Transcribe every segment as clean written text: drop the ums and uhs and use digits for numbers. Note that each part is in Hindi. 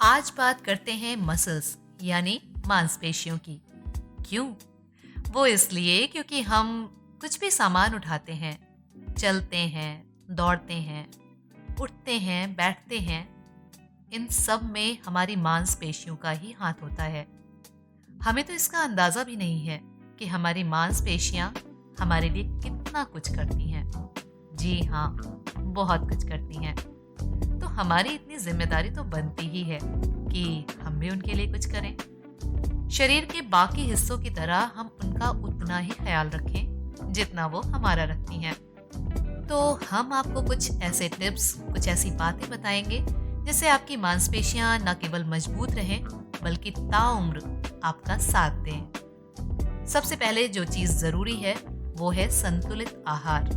आज बात करते हैं मसल्स यानी मांसपेशियों की। क्यों? वो इसलिए क्योंकि हम कुछ भी सामान उठाते हैं, चलते हैं, दौड़ते हैं, उठते हैं, बैठते हैं, इन सब में हमारी मांसपेशियों का ही हाथ होता है। हमें तो इसका अंदाजा भी नहीं है कि हमारी मांसपेशियां हमारे लिए कितना कुछ करती हैं। जी हाँ, बहुत कुछ करती हैं। तो हमारी इतनी जिम्मेदारी तो बनती ही है कि हम भी उनके लिए कुछ करें। शरीर के बाकी हिस्सों की तरह हम उनका उतना ही ख्याल रखें जितना वो हमारा रखती हैं। तो हम आपको कुछ ऐसे टिप्स, कुछ ऐसी बातें बताएंगे जिससे आपकी मांसपेशियां न केवल मजबूत रहें बल्कि ताउम्र आपका साथ दें। सबसे पहले जो चीज जरूरी है वो है संतुलित आहार।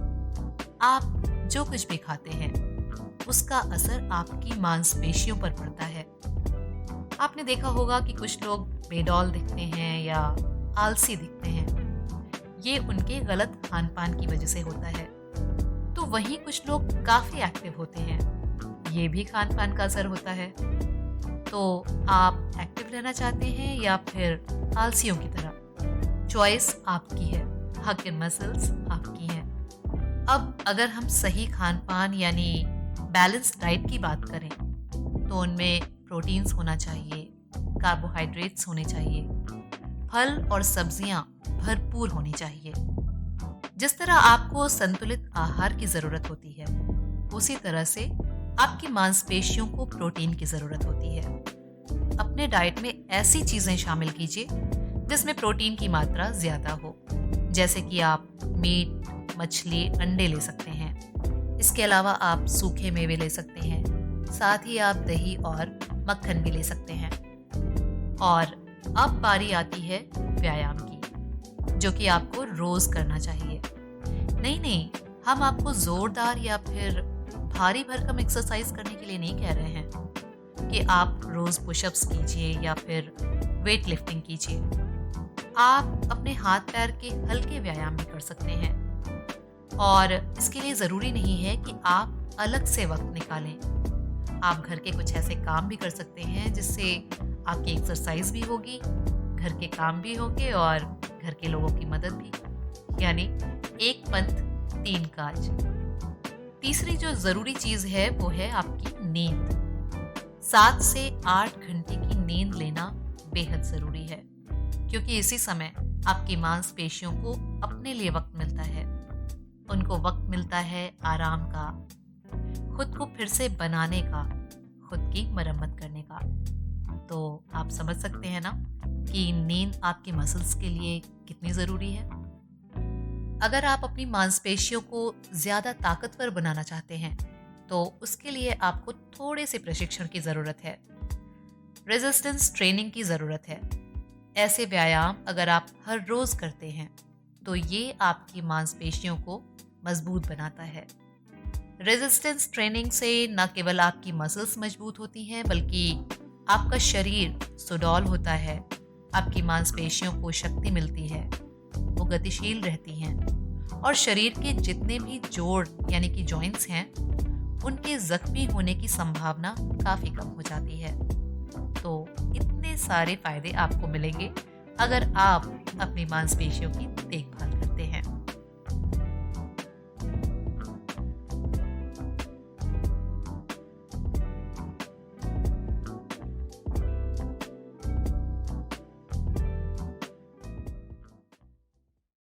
आप जो कुछ भी खाते हैं उसका असर आपकी मांसपेशियों पर पड़ता है। आपने देखा होगा कि कुछ लोग बेडौल दिखते हैं या आलसी दिखते हैं। ये उनके गलत खान पान की वजह से होता है। तो वहीं कुछ लोग काफी एक्टिव होते हैं, ये भी खान पान का असर होता है। तो आप एक्टिव रहना चाहते हैं या फिर आलसियों की तरह? चॉइस आपकी है, हक एंड मसल्स आपकी हैं। अब अगर हम सही खान पान यानी बैलेंस डाइट की बात करें तो उनमें प्रोटीन्स होना चाहिए, कार्बोहाइड्रेट्स होने चाहिए, फल और सब्जियां भरपूर होनी चाहिए। जिस तरह आपको संतुलित आहार की जरूरत होती है उसी तरह से आपकी मांसपेशियों को प्रोटीन की जरूरत होती है। अपने डाइट में ऐसी चीजें शामिल कीजिए जिसमें प्रोटीन की मात्रा ज्यादा हो, जैसे कि आप मीट, मछली, अंडे ले सकते हैं। इसके अलावा आप सूखे मेवे ले सकते हैं, साथ ही आप दही और मक्खन भी ले सकते हैं। और अब बारी आती है व्यायाम की, जो कि आपको रोज करना चाहिए। नहीं, हम आपको जोरदार या फिर भारी भरकम एक्सरसाइज करने के लिए नहीं कह रहे हैं कि आप रोज पुशअप्स कीजिए या फिर वेट लिफ्टिंग कीजिए। आप अपने हाथ पैर के हल्के व्यायाम भी कर सकते हैं और इसके लिए ज़रूरी नहीं है कि आप अलग से वक्त निकालें। आप घर के कुछ ऐसे काम भी कर सकते हैं जिससे आपकी एक्सरसाइज भी होगी, घर के काम भी होंगे और घर के लोगों की मदद भी। यानी एक पंथ तीन काज। तीसरी जो ज़रूरी चीज़ है वो है आपकी नींद। 7 से 8 घंटे की नींद लेना बेहद ज़रूरी है, क्योंकि इसी समय आपकी मांसपेशियों को अपने लिए वक्त मिलता है। उनको वक्त मिलता है आराम का, खुद को फिर से बनाने का, खुद की मरम्मत करने का। तो आप समझ सकते हैं ना कि नींद आपके मसल्स के लिए कितनी ज़रूरी है। अगर आप अपनी मांसपेशियों को ज़्यादा ताकतवर बनाना चाहते हैं तो उसके लिए आपको थोड़े से प्रशिक्षण की ज़रूरत है। रेजिस्टेंस ट्रेनिंग की ज़रूरत है। ऐसे व्यायाम अगर आप हर रोज़ करते हैं तो ये आपकी मांसपेशियों को मजबूत बनाता है। रेजिस्टेंस ट्रेनिंग से न केवल आपकी मसल्स मजबूत होती हैं बल्कि आपका शरीर सुडौल होता है, आपकी मांसपेशियों को शक्ति मिलती है, वो गतिशील रहती हैं और शरीर के जितने भी जोड़ यानी कि जॉइंट्स हैं उनके जख्मी होने की संभावना काफ़ी कम हो जाती है। तो इतने सारे फायदे आपको मिलेंगे अगर आप अपनी मांसपेशियों की देखभाल